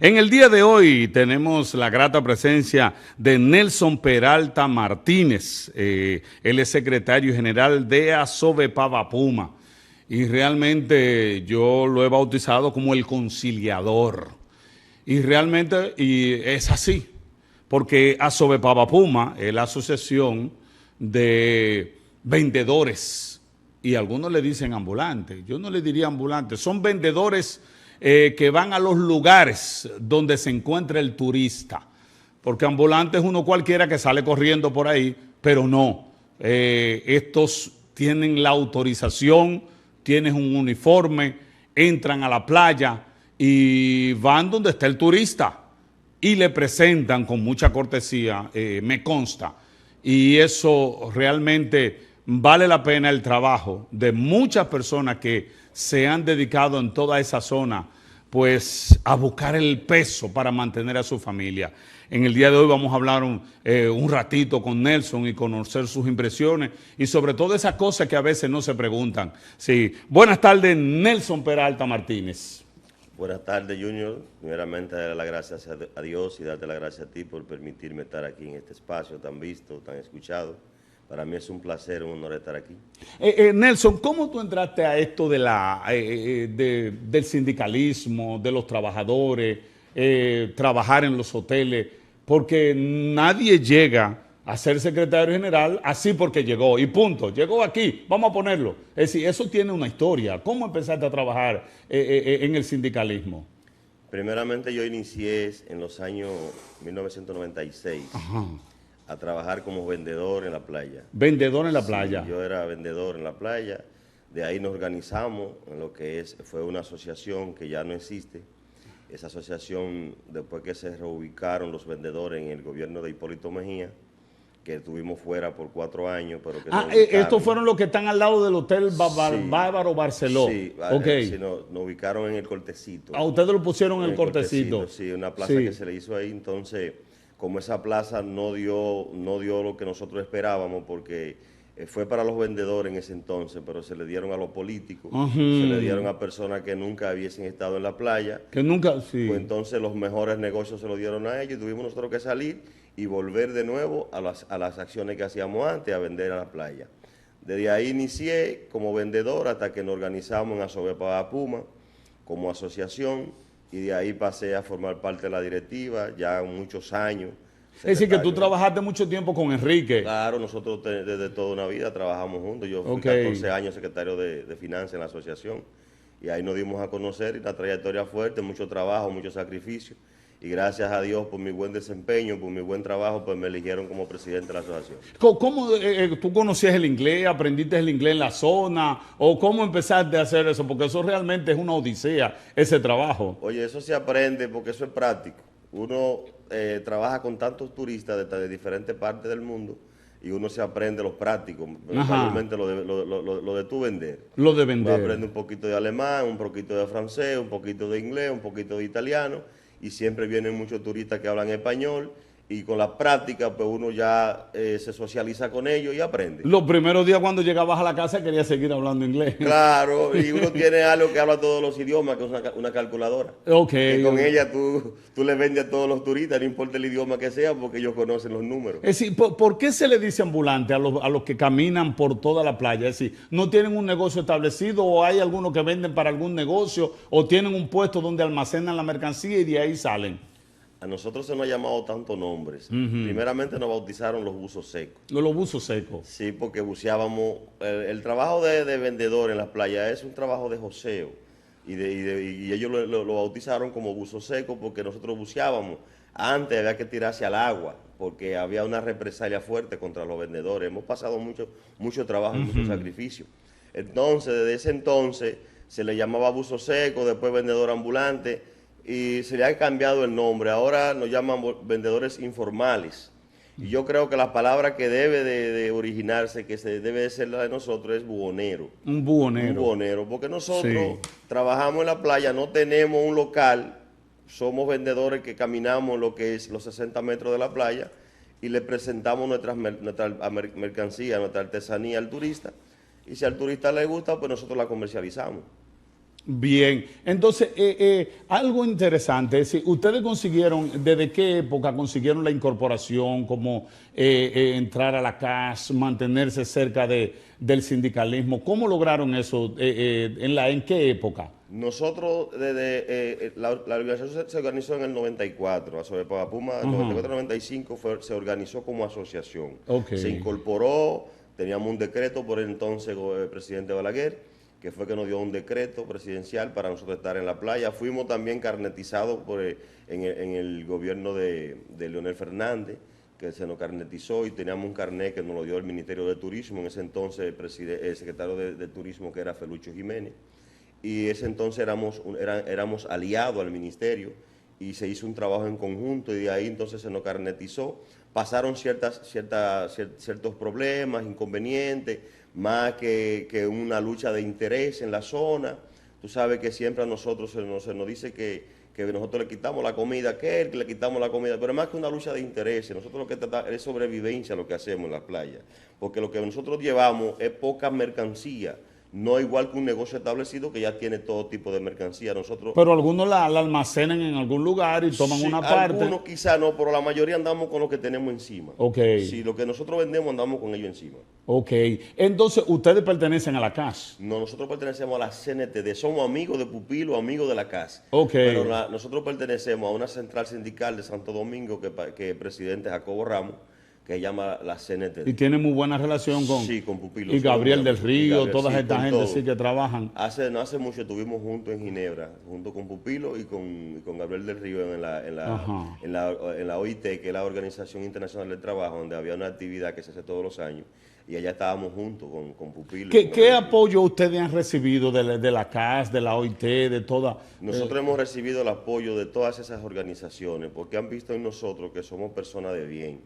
En el día de hoy tenemos la grata presencia de Nelson Peralta Martínez. Él es secretario general de Asovepavapuma y realmente yo lo he bautizado como el conciliador. Y realmente es así, porque Asovepavapuma es la asociación de vendedores, y algunos le dicen ambulantes, yo no le diría ambulantes, son vendedores que van a los lugares donde se encuentra el turista, porque ambulante es uno cualquiera que sale corriendo por ahí, pero no, estos tienen la autorización, tienen un uniforme, entran a la playa y van donde está el turista y le presentan con mucha cortesía, me consta, y eso realmente vale la pena el trabajo de muchas personas que se han dedicado en toda esa zona pues a buscar el peso para mantener a su familia. En el día de hoy vamos a hablar un ratito con Nelson y conocer sus impresiones y sobre todo esas cosas que a veces no se preguntan. Sí. Buenas tardes, Nelson Peralta Martínez. Buenas tardes, Junior. Primeramente, darle las gracias a Dios y darte las gracias a ti por permitirme estar aquí en este espacio tan visto, tan escuchado. Para mí es un placer, un honor estar aquí. Nelson, ¿cómo tú entraste a esto de del sindicalismo, de los trabajadores, trabajar en los hoteles? Porque nadie llega a ser secretario general así porque llegó y punto, llegó aquí, vamos a ponerlo. Es decir, eso tiene una historia. ¿Cómo empezaste a trabajar en el sindicalismo? Primeramente, yo inicié en los años 1996. Ajá. A trabajar como vendedor en la playa. ¿Vendedor en la playa? Yo era vendedor en la playa. De ahí nos organizamos en lo que fue una asociación que ya no existe. Esa asociación, después que se reubicaron los vendedores en el gobierno de Hipólito Mejía, que estuvimos fuera por 4 años, pero que estos fueron los que están al lado del Hotel Bávaro Barceló. Sí, okay. Sí, nos ubicaron en el Cortecito. A ustedes lo pusieron en el Cortecito. Sí, una plaza que se le hizo ahí, entonces, como esa plaza no dio lo que nosotros esperábamos, porque fue para los vendedores en ese entonces, pero se le dieron a los políticos, se le dieron a personas que nunca hubiesen estado en la playa. Que nunca, sí. Pues entonces los mejores negocios se los dieron a ellos y tuvimos nosotros que salir y volver de nuevo a las acciones que hacíamos antes, a vender a la playa. Desde ahí inicié como vendedor hasta que nos organizamos en Asovepavapuma como asociación y de ahí pasé a formar parte de la directiva ya muchos años. Es decir, que tú trabajaste mucho tiempo con Enrique. Claro, nosotros desde toda una vida trabajamos juntos. Yo fui 14 años secretario de Finanzas en la asociación y ahí nos dimos a conocer y la trayectoria fuerte, mucho trabajo, mucho sacrificio. Y gracias a Dios por mi buen desempeño, por mi buen trabajo, pues me eligieron como presidente de la asociación. ¿Cómo tú conocías el inglés, aprendiste el inglés en la zona? ¿O cómo empezaste a hacer eso? Porque eso realmente es una odisea, ese trabajo. Oye, eso se aprende porque eso es práctico. Uno trabaja con tantos turistas de diferentes partes del mundo y uno se aprende los prácticos, mayormente lo de tú vender. Lo de vender. Uno aprende un poquito de alemán, un poquito de francés, un poquito de inglés, un poquito de italiano y siempre vienen muchos turistas que hablan español y con la práctica pues uno ya se socializa con ellos y aprende. Los primeros días cuando llegabas a la casa querías seguir hablando inglés. Claro, y uno tiene algo que habla todos los idiomas, que es una calculadora. Okay. Y con ella tú le vendes a todos los turistas, no importa el idioma que sea, porque ellos conocen los números. Es decir, ¿por qué se le dice ambulante a los que caminan por toda la playa? Es decir, ¿no tienen un negocio establecido o hay algunos que venden para algún negocio o tienen un puesto donde almacenan la mercancía y de ahí salen? A nosotros se nos ha llamado tantos nombres. Primeramente nos bautizaron los buzos secos. Los buzos secos. Sí, porque buceábamos. El trabajo de vendedor en las playas es un trabajo de joseo. Y ellos lo bautizaron como buzo seco porque nosotros buceábamos. Antes había que tirarse al agua porque había una represalia fuerte contra los vendedores. Hemos pasado mucho trabajo y mucho sacrificio. Entonces, desde ese entonces se le llamaba buzo seco, después vendedor ambulante. Y se le ha cambiado el nombre, ahora nos llaman vendedores informales. Y yo creo que la palabra que debe de originarse, que debe de ser la de nosotros, es buhonero. Un buhonero. Un buhonero, porque nosotros trabajamos en la playa, no tenemos un local, somos vendedores que caminamos lo que es los 60 metros de la playa y le presentamos nuestra mercancía, nuestra artesanía al turista. Y si al turista le gusta, pues nosotros la comercializamos. Bien, entonces, algo interesante, es decir, ustedes consiguieron, ¿desde qué época consiguieron la incorporación, como entrar a la CAS, mantenerse cerca del sindicalismo? ¿Cómo lograron eso? ¿En qué época? Nosotros, desde la organización se organizó en el 94, a Sobepavapuma, en el Ajá. 94-95 se organizó como asociación. Ok. Se incorporó, teníamos un decreto por el entonces presidente Balaguer, que fue que nos dio un decreto presidencial para nosotros estar en la playa. Fuimos también carnetizados en el gobierno de Leonel Fernández, que se nos carnetizó y teníamos un carnet que nos lo dio el Ministerio de Turismo, en ese entonces el secretario de Turismo, que era Felucho Jiménez. Y ese entonces éramos aliados al ministerio y se hizo un trabajo en conjunto y de ahí entonces se nos carnetizó. Pasaron ciertos problemas, inconvenientes, más que una lucha de interés en la zona. Tú sabes que siempre a nosotros se nos dice que nosotros le quitamos la comida a aquel, que le quitamos la comida, pero más que una lucha de intereses, nosotros lo que tratamos es sobrevivencia lo que hacemos en la playa, porque lo que nosotros llevamos es poca mercancía. No igual que un negocio establecido que ya tiene todo tipo de mercancía. Nosotros, Pero algunos la almacenan en algún lugar y toman sí, una parte. algunos quizá no, pero la mayoría andamos con lo que tenemos encima. Ok, Si lo que nosotros vendemos andamos con ello encima. ok. Entonces, ustedes pertenecen a la CAS. No, nosotros pertenecemos a la CNTD, somos amigos de Pupilo, amigos de la CAS. Ok. Pero nosotros pertenecemos a una central sindical de Santo Domingo que el presidente Jacobo Ramos, que se llama la Y CNTD. tienen muy buena relación con, Sí, con Pupilo. y Gabriel del Y Río, Gabriel, toda sí, esta con gente todo. sí que trabajan. No hace mucho estuvimos juntos en Ginebra, junto con Pupilo y con Gabriel del Río Ajá. en la OIT, que es la Organización Internacional del Trabajo, donde había una actividad que se hace todos los años. Y allá estábamos juntos con Pupilo. ¿Qué, con qué Gabriel. apoyo ustedes han recibido de la CAS, de la OIT, de toda? Nosotros hemos recibido el apoyo de todas esas organizaciones porque han visto en nosotros que somos personas de bien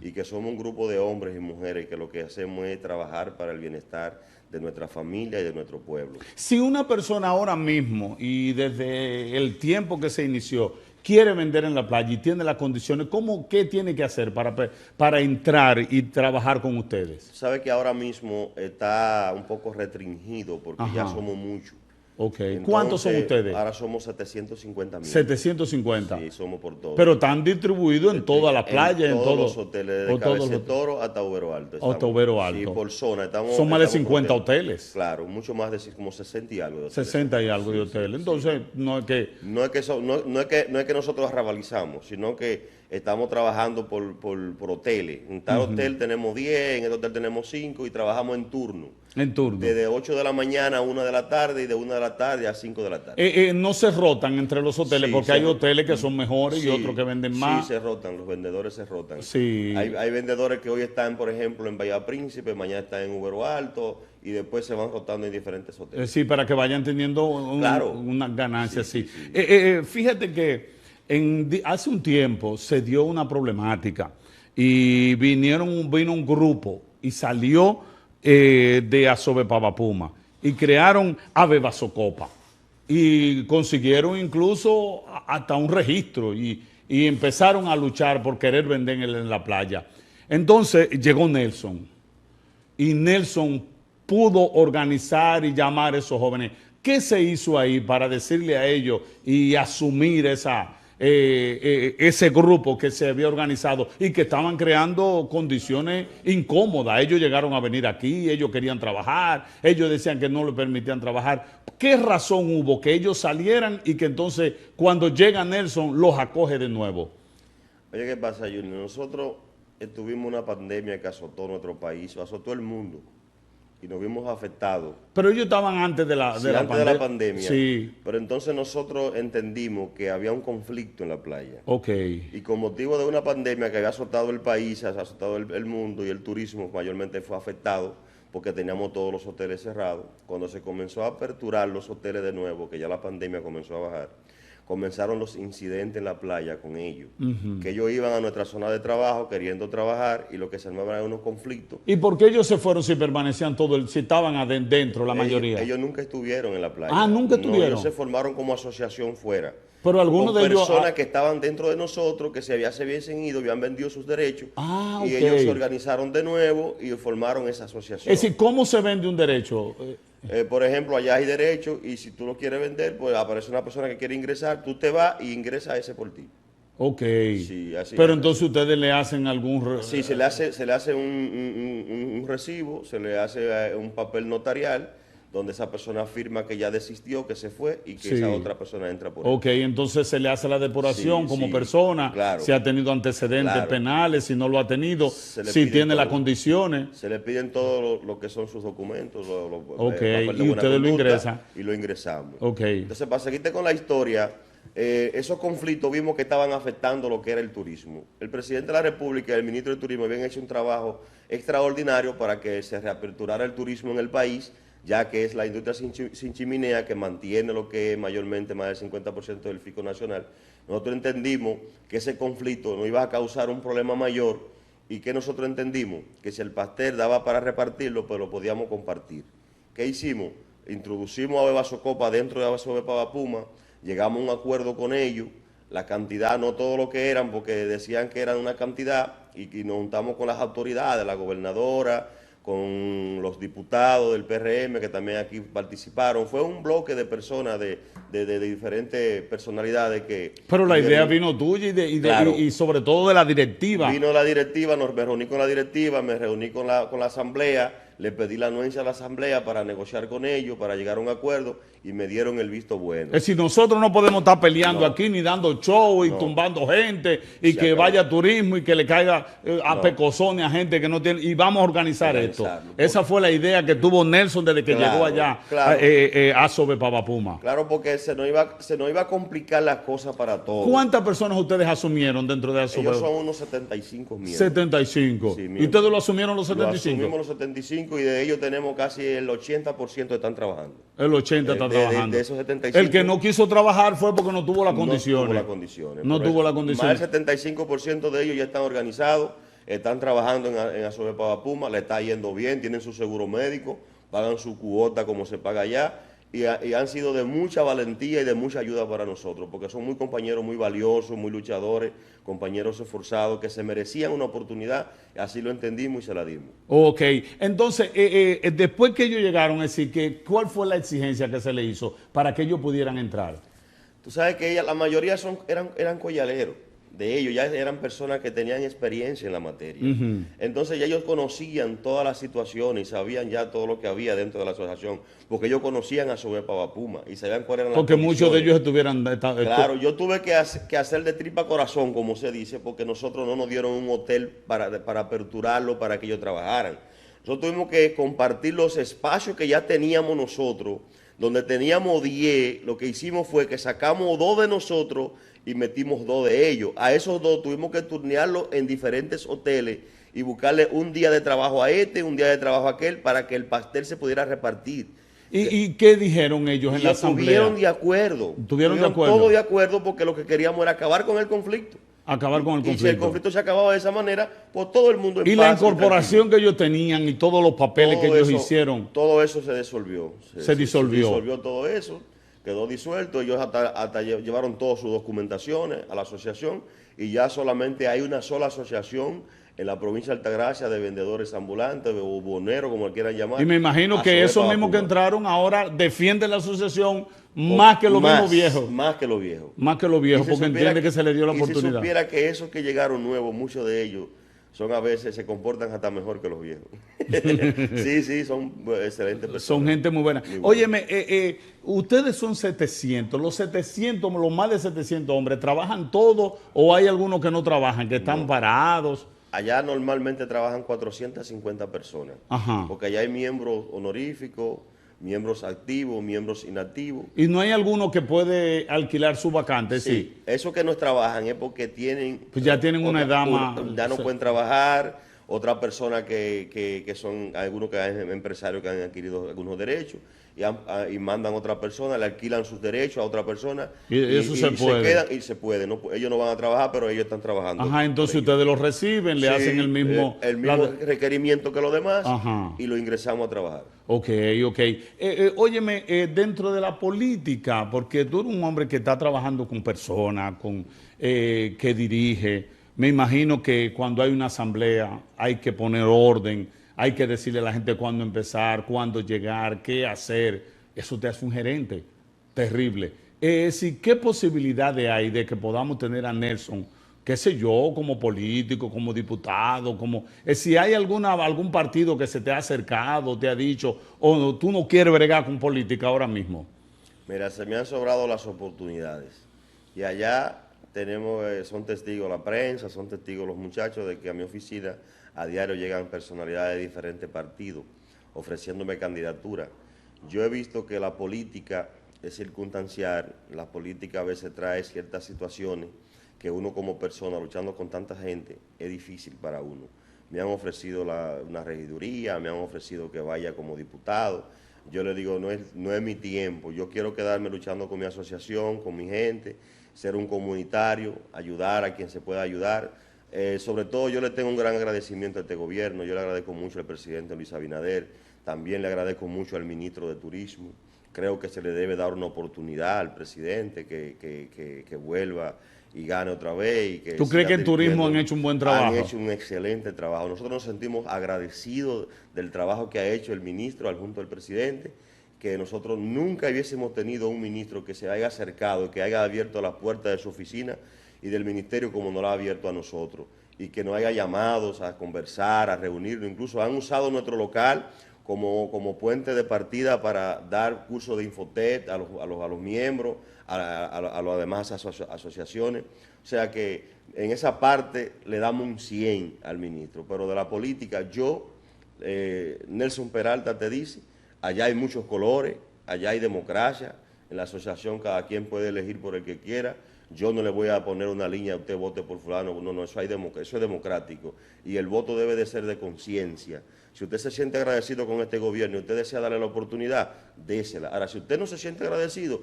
y que somos un grupo de hombres y mujeres que lo que hacemos es trabajar para el bienestar de nuestra familia y de nuestro pueblo. Si una persona ahora mismo y desde el tiempo que se inició quiere vender en la playa y tiene las condiciones, ¿qué tiene que hacer para entrar y trabajar con ustedes? Sabe que ahora mismo está un poco restringido porque ya Ajá. somos muchos. Ok. ¿Cuántos son Entonces, ustedes? Ahora somos 750,000. 750. Sí, somos por todos. Pero están distribuidos en toda la playa, en todos todos los hoteles, de Cabeza Toro hasta Ubero Alto. Hasta Ubero Alto. Sí, por zona. Son más de estamos 50 por hoteles. Claro, mucho más de como 60 y algo de hoteles. 60 y algo de hoteles. Entonces, no es que... No es que nosotros arrabalizamos, sino que estamos trabajando por hoteles. En tal hotel tenemos 10, en el hotel tenemos 5 y trabajamos en turno. En turno. Desde 8 de la mañana a 1 de la tarde y de 1 de la tarde a 5 de la tarde. No se rotan entre los hoteles Sí, porque hay hoteles que son mejores y Sí, otros que venden más. Sí, se rotan, los vendedores se rotan. Sí. Hay vendedores que hoy están, por ejemplo, en Bahía Príncipe, mañana están en Ubero Alto y después se van rotando en diferentes hoteles. Sí, para que vayan teniendo Claro. unas ganancias, sí. Sí. Fíjate que hace un tiempo se dio una problemática y vino un grupo y salió de Azovepavapuma y crearon Abebasocopa y consiguieron incluso hasta un registro y empezaron a luchar por querer vender en la playa. Entonces llegó Nelson y Nelson pudo organizar y llamar a esos jóvenes. ¿Qué se hizo ahí para decirle a ellos y asumir ese grupo que se había organizado y que estaban creando condiciones incómodas? Ellos llegaron a venir aquí, ellos querían trabajar, ellos decían que no le permitían trabajar. ¿Qué razón hubo que ellos salieran y que entonces cuando llega Nelson los acoge de nuevo? Oye, ¿qué pasa, Junior? Nosotros tuvimos una pandemia que azotó nuestro país, azotó el mundo. Y nos vimos afectados. Pero ellos estaban antes de la antes de la pandemia. Sí. Pero entonces nosotros entendimos que había un conflicto en la playa. Ok. Y con motivo de una pandemia que había azotado el país, azotado el mundo y el turismo mayormente fue afectado porque teníamos todos los hoteles cerrados. Cuando se comenzó a aperturar los hoteles de nuevo, que ya la pandemia comenzó a bajar, comenzaron los incidentes en la playa con ellos. Que ellos iban a nuestra zona de trabajo queriendo trabajar y lo que se armaban eran unos conflictos. ¿Y por qué ellos se fueron si permanecían si estaban adentro la mayoría? Ellos nunca estuvieron en la playa. Ah, ¿nunca estuvieron? No, ellos se formaron como asociación fuera. Pero algunos con de ellos... personas que estaban dentro de nosotros, que se hubiesen ido, habían vendido sus derechos. Ah, y ok. ellos se organizaron de nuevo y formaron esa asociación. Es decir, ¿cómo se vende un derecho? Por ejemplo, allá hay derecho y si tú lo quieres vender, pues aparece una persona que quiere ingresar, tú te vas y ingresa ese por ti. Ok. Sí, así Pero es. entonces ustedes le hacen algún... Sí, se le hace un recibo, se le hace un papel notarial donde esa persona afirma que ya desistió, que se fue y que esa Sí. otra persona entra por él. Ok, entonces se le hace la depuración Sí, como sí, persona, claro, si ha tenido antecedentes claro. penales, si no lo ha tenido, Se le si pide tiene las todo. condiciones. Se le piden todo lo que son sus documentos, Ok, papel de y buena ustedes lo conducta, ingresan. y lo ingresamos. Ok. Entonces, para seguirte con la historia, esos conflictos vimos que estaban afectando lo que era el turismo. El presidente de la República y el ministro de Turismo habían hecho un trabajo extraordinario para que se reaperturara el turismo en el país, ya que es la industria sin chimenea que mantiene lo que es mayormente más del 50% del FICO nacional. Nosotros entendimos que ese conflicto nos iba a causar un problema mayor y que nosotros entendimos que si el pastel daba para repartirlo, pues lo podíamos compartir. ¿Qué hicimos? Introducimos a Beba Socopa dentro de Sobepa Pavapuma, llegamos a un acuerdo con ellos, la cantidad, no todo lo que eran, porque decían que eran una cantidad, y nos juntamos con las autoridades, la gobernadora, con los diputados del PRM que también aquí participaron. Fue un bloque de personas de diferentes personalidades que... Pero la idea vino tuya Claro. y sobre todo de la directiva. Vino la directiva, me reuní con la directiva, me reuní con la asamblea, le pedí la anuencia a la asamblea para negociar con ellos, para llegar a un acuerdo y me dieron el visto bueno. Es decir, nosotros no podemos estar peleando No. aquí ni dando show y No. tumbando gente y Se que acabó. vaya turismo y que le caiga a No. pecosones a gente que no tiene. Y vamos a organizar esto. Organizarlo. Esa fue la idea que tuvo Nelson desde que Claro, llegó allá claro. a Sobe Pavapuma. Claro, porque se nos iba a complicar las cosas para todos. ¿Cuántas personas ustedes asumieron dentro de Sobe? Ellos son unos 75 miembros. 75. Sí, ¿Y miembros. ustedes lo asumieron los Lo 75? asumimos los 75 y de ellos tenemos casi el 80% que están trabajando. El 80 está trabajando. De esos 75. El que no quiso trabajar fue porque no tuvo las condiciones. No tuvo las condiciones. No Por tuvo eso, las condiciones. Más del 75% de ellos ya están organizados, están trabajando en Asobe Pavapuma, le está yendo bien, tienen su seguro médico, pagan su cuota como se paga allá y han sido de mucha valentía y de mucha ayuda para nosotros, porque son muy compañeros muy valiosos, muy luchadores, compañeros esforzados que se merecían una oportunidad, así lo entendimos y se la dimos. Ok, entonces, después que ellos llegaron, es decir, ¿cuál fue la exigencia que se le hizo para que ellos pudieran entrar? Tú sabes que la mayoría eran collaleros. De ellos ya eran personas que tenían experiencia en la materia. Entonces ya ellos conocían todas las situaciones y sabían ya todo lo que había dentro de la asociación, porque ellos conocían a Sobe Pavapuma y sabían cuáles eran las Porque muchos de condiciones. ellos estuvieran... Claro, yo tuve que hacer de tripa corazón, como se dice, porque nosotros no nos dieron un hotel para aperturarlo, para que ellos trabajaran. Nosotros tuvimos que compartir los espacios que ya teníamos nosotros, donde teníamos 10, lo que hicimos fue que sacamos 2 de nosotros y metimos 2 de ellos. A esos 2 tuvimos que turnearlos en diferentes hoteles y buscarle un día de trabajo a un día de trabajo a aquel, para que el pastel se pudiera repartir. ¿Y qué dijeron ellos en la Ellos asamblea? estuvieron de acuerdo. ¿Tuvieron de acuerdo? Todo de acuerdo, porque lo que queríamos era acabar con el conflicto. Acabar con el Y si el conflicto. conflicto se acababa de esa manera, pues todo el mundo en Y la paz incorporación que ellos tenían y todos los papeles que todo ellos eso- hicieron. Todo eso se disolvió. Se disolvió. Se disolvió todo eso, quedó disuelto. Ellos hasta llevaron todas sus documentaciones a la asociación y ya solamente hay una sola asociación en la provincia de Altagracia de vendedores ambulantes o boneros, como le quieran llamar. Y me imagino que Asobe esos mismos que Pavapuma. entraron ahora defienden la asociación más que los mismos viejos. Más que los viejos. Más que los viejos, Y porque entiende que se le dio la y oportunidad. si supiera que esos que llegaron nuevos, muchos de ellos, son a veces, se comportan hasta mejor que los viejos. Sí, son excelentes personas. Son gente muy buena. Muy buena. Óyeme, ustedes son 700, los 700, los más de 700 hombres, ¿trabajan todos o hay algunos que no trabajan, que están parados? Allá normalmente trabajan 450 personas. Ajá. Porque allá hay miembros honoríficos, miembros activos, miembros inactivos. Y no hay alguno que puede alquilar su vacante, sí. Esos que no trabajan es porque tienen... Pues ya tienen una edad más... Ya no pueden trabajar. Otra persona que son algunos que han empresarios que han adquirido algunos derechos y mandan a otra persona, le alquilan sus derechos a otra persona. Y eso se puede. quedan y se puede. Ellos no van a trabajar, pero ellos están trabajando. Ajá, entonces ustedes los reciben, le Sí, hacen el mismo... requerimiento que los demás. Ajá. Y lo ingresamos a trabajar. Ok. Óyeme, dentro de la política, porque tú eres un hombre que está trabajando con personas, que dirige, me imagino que cuando hay una asamblea hay que poner orden, hay que decirle a la gente cuándo empezar, cuándo llegar, qué hacer. Eso te hace un gerente terrible. Sí, ¿qué posibilidades hay de que podamos tener a Nelson, qué sé yo, como político, como diputado, como si hay algún partido que se te ha acercado, te ha dicho, o tú no quieres bregar con política ahora mismo? Mira, se me han sobrado las oportunidades. Y allá tenemos, son testigos la prensa, son testigos los muchachos de que a mi oficina a diario llegan personalidades de diferentes partidos ofreciéndome candidatura. Yo he visto que la política es circunstancial, la política a veces trae ciertas situaciones que uno como persona luchando con tanta gente es difícil para uno. Me han ofrecido una regiduría, me han ofrecido que vaya como diputado. Yo le digo, no es mi tiempo, yo quiero quedarme luchando con mi asociación, con mi gente, ser un comunitario, ayudar a quien se pueda ayudar. Sobre todo yo le tengo un gran agradecimiento a este gobierno, yo le agradezco mucho al presidente Luis Abinader, también le agradezco mucho al ministro de Turismo. Creo que se le debe dar una oportunidad al presidente que vuelva y gane otra vez. Y que ¿Tú crees que en turismo han hecho un buen trabajo? Han hecho un excelente trabajo. Nosotros nos sentimos agradecidos del trabajo que ha hecho el ministro adjunto del presidente, que nosotros nunca hubiésemos tenido un ministro que se haya acercado, que haya abierto la puerta de su oficina y del ministerio como nos la ha abierto a nosotros, y que nos haya llamados a conversar, a reunirnos. Incluso han usado nuestro local como puente de partida para dar cursos de Infotec a los miembros, a las demás asociaciones. O sea que en esa parte le damos un 100 al ministro. Pero de la política, Nelson Peralta te dice, allá hay muchos colores, allá hay democracia, en la asociación cada quien puede elegir por el que quiera. Yo no le voy a poner una línea, usted vote por fulano, no, eso es democrático. Y el voto debe de ser de conciencia. Si usted se siente agradecido con este gobierno y usted desea darle la oportunidad, désela. Ahora, si usted no se siente agradecido,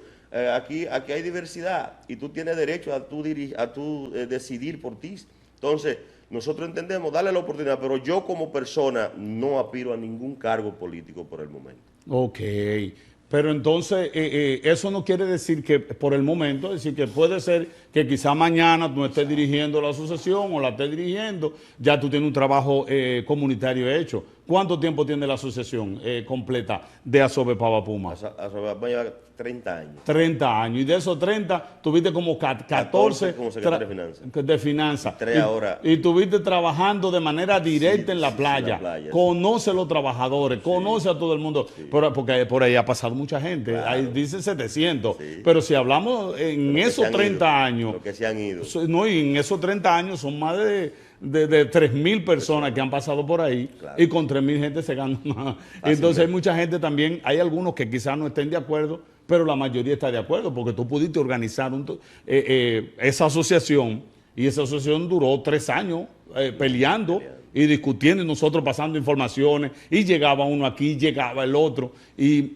aquí hay diversidad y tú tienes derecho a tú decidir por ti. Entonces, nosotros entendemos darle la oportunidad, pero yo como persona no aspiro a ningún cargo político por el momento. Ok. Pero entonces, eso no quiere decir que por el momento, es decir, que puede ser que quizá mañana tú estés dirigiendo la asociación o la estés dirigiendo, ya tú tienes un trabajo comunitario hecho. ¿Cuánto tiempo tiene la asociación completa de Asobe Pavapuma? Asobe lleva 30 años. 30 años. Y de esos 30, tuviste como 14 como secretario de Finanzas. De finanzas. 3 ahora. Y tuviste trabajando de manera directa en la playa. Conoce a los trabajadores, conoce a todo el mundo. Sí. Porque por ahí ha pasado mucha gente. Claro. Ahí dice 700. Sí. Pero si hablamos en esos 30 años. Lo que se han ido. No, y en esos 30 años son más de 3.000 personas que han pasado por ahí, claro. Y con 3.000 gente se gana más. Entonces hay mucha gente también, hay algunos que quizás no estén de acuerdo, pero la mayoría está de acuerdo, porque tú pudiste organizar esa asociación, y esa asociación duró 3 años peleando y discutiendo, y nosotros pasando informaciones, y llegaba uno aquí, llegaba el otro,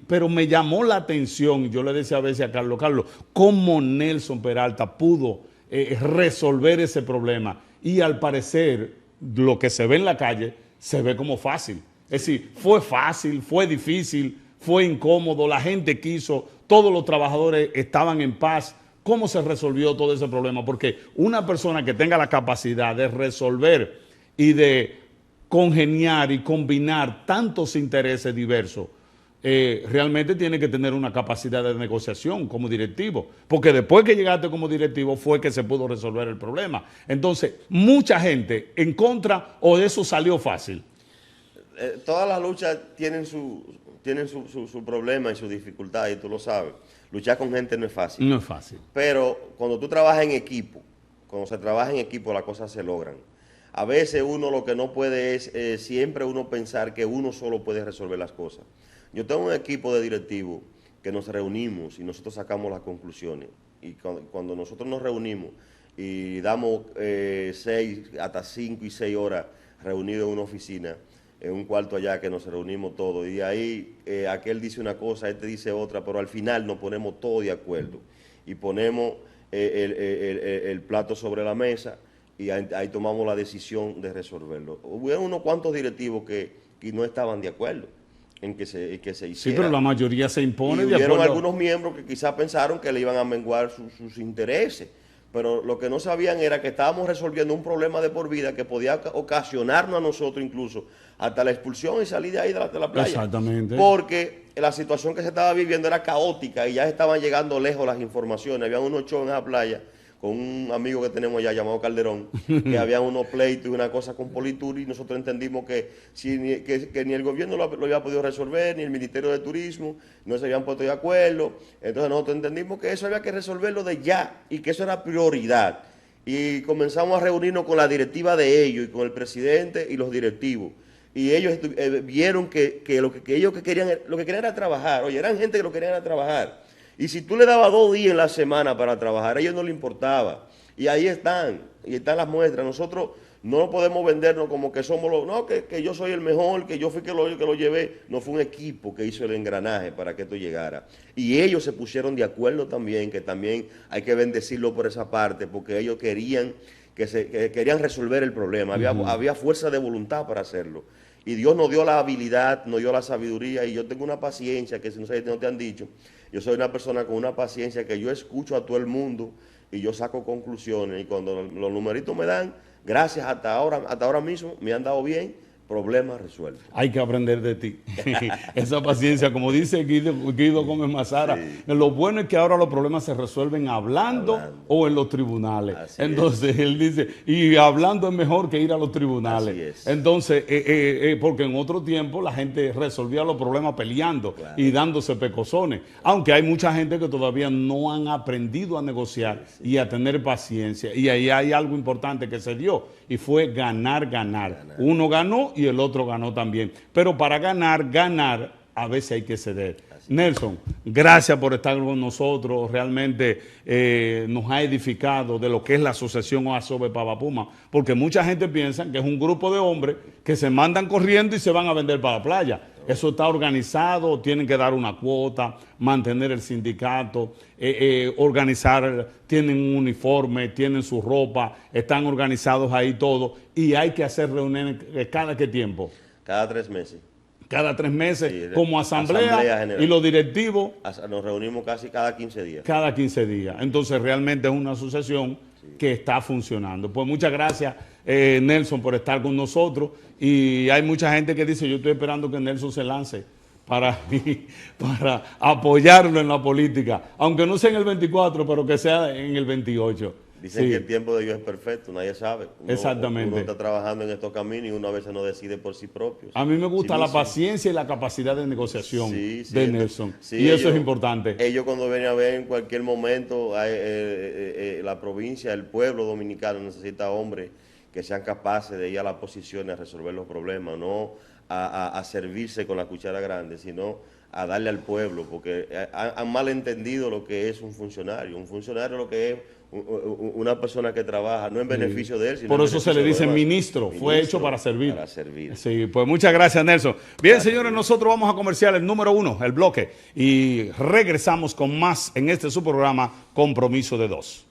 pero me llamó la atención, yo le decía a veces a Carlos, cómo Nelson Peralta pudo resolver ese problema. Y al parecer, lo que se ve en la calle, se ve como fácil. Es decir, fue fácil, fue difícil, fue incómodo, la gente quiso, todos los trabajadores estaban en paz. ¿Cómo se resolvió todo ese problema? Porque una persona que tenga la capacidad de resolver y de congeniar y combinar tantos intereses diversos, realmente tiene que tener una capacidad de negociación como directivo, porque después que llegaste como directivo fue que se pudo resolver el problema. Entonces, mucha gente en contra, o de eso salió fácil. Todas las luchas tienen su problema y su dificultad, y tú lo sabes. Luchar con gente no es fácil. No es fácil. Pero cuando tú trabajas en equipo, cuando se trabaja en equipo, las cosas se logran. A veces uno lo que no puede es siempre uno pensar que uno solo puede resolver las cosas. Yo tengo un equipo de directivos que nos reunimos y nosotros sacamos las conclusiones. Y cuando nosotros nos reunimos y damos 6 hasta 5 y 6 horas reunidos en una oficina, en un cuarto allá que nos reunimos todos, y ahí aquel dice una cosa, este dice otra, pero al final nos ponemos todos de acuerdo y ponemos el plato sobre la mesa y ahí tomamos la decisión de resolverlo. Hubo unos cuantos directivos que no estaban de acuerdo en que se hiciera. Sí, pero la mayoría se impone y hubieron algunos miembros que quizás pensaron que le iban a menguar sus intereses, pero lo que no sabían era que estábamos resolviendo un problema de por vida que podía ocasionarnos a nosotros incluso hasta la expulsión y salir de ahí de la playa. Exactamente. Porque la situación que se estaba viviendo era caótica y ya estaban llegando lejos las informaciones. Había unos shows en esa playa con un amigo que tenemos allá llamado Calderón, que había unos pleitos y una cosa con Politur, y nosotros entendimos que ni el gobierno lo había podido resolver, ni el Ministerio de Turismo, no se habían puesto de acuerdo. Entonces nosotros entendimos que eso había que resolverlo de ya y que eso era prioridad. Y comenzamos a reunirnos con la directiva de ellos y con el presidente y los directivos. Y ellos vieron que lo que ellos querían era trabajar. Oye, eran gente que lo querían era trabajar. Y si tú le dabas 2 días en la semana para trabajar, a ellos no les importaba. Y ahí están las muestras. Nosotros no podemos vendernos como que somos los... No, que yo soy el mejor, que yo fui que lo llevé. No, fue un equipo que hizo el engranaje para que esto llegara. Y ellos se pusieron de acuerdo también, que también hay que bendecirlo por esa parte, porque ellos querían querían resolver el problema. Había fuerza de voluntad para hacerlo. Y Dios nos dio la habilidad, nos dio la sabiduría, y yo tengo una paciencia que si no te han dicho. Yo soy una persona con una paciencia que yo escucho a todo el mundo y yo saco conclusiones. Y cuando los numeritos me dan, gracias hasta ahora mismo, me han dado bien, problemas resueltos. Hay que aprender de ti. Esa paciencia, como dice Guido Gómez Mazara, Sí. Lo bueno es que ahora los problemas se resuelven hablando. O en los tribunales. Así Entonces, él dice, y hablando es mejor que ir a los tribunales. Así es. Entonces, porque en otro tiempo la gente resolvía los problemas peleando y dándose pecosones. Aunque hay mucha gente que todavía no han aprendido a negociar y a tener paciencia. Y ahí hay algo importante que se dio, y fue ganar. Uno ganó y el otro ganó también. Pero para ganar, a veces hay que ceder. Nelson, gracias por estar con nosotros. Realmente nos ha edificado de lo que es la asociación Asove Pavapuma, porque mucha gente piensa que es un grupo de hombres que se mandan corriendo y se van a vender para la playa. Eso está organizado, tienen que dar una cuota, mantener el sindicato, organizar, tienen un uniforme, tienen su ropa, están organizados ahí todo, y hay que hacer reuniones ¿cada qué tiempo? Cada 3 meses. Cada 3 meses, Sí, como asamblea general. y los directivos Nos reunimos casi cada 15 días. cada 15 días. Entonces realmente es una asociación que está funcionando. Pues muchas gracias, Nelson, por estar con nosotros. Y hay mucha gente que dice, yo estoy esperando que Nelson se lance para apoyarlo en la política, aunque no sea en el 24, pero que sea en el 28. Dicen que el tiempo de Dios es perfecto, nadie sabe. Exactamente. Uno está trabajando en estos caminos y uno a veces no decide por sí propio. A mí me gusta Sí la mismo. paciencia y la capacidad de negociación de Nelson. Sí, y eso ellos- es importante. Ellos cuando ven a ver en cualquier momento, la provincia, el pueblo dominicano necesita hombres que sean capaces de ir a las posiciones a resolver los problemas, no a servirse con la cuchara grande, sino a darle al pueblo, porque han malentendido lo que es un funcionario. Un funcionario lo que es una persona que trabaja, no en beneficio de él, sino Por en eso se le beneficio dice de los demás. ministro, fue hecho para servir. Para servir. Sí, pues muchas gracias, Nelson. Bien, señores, nosotros vamos a comercial el número 1, el bloque, y regresamos con más en este su programa Compromiso de Dos.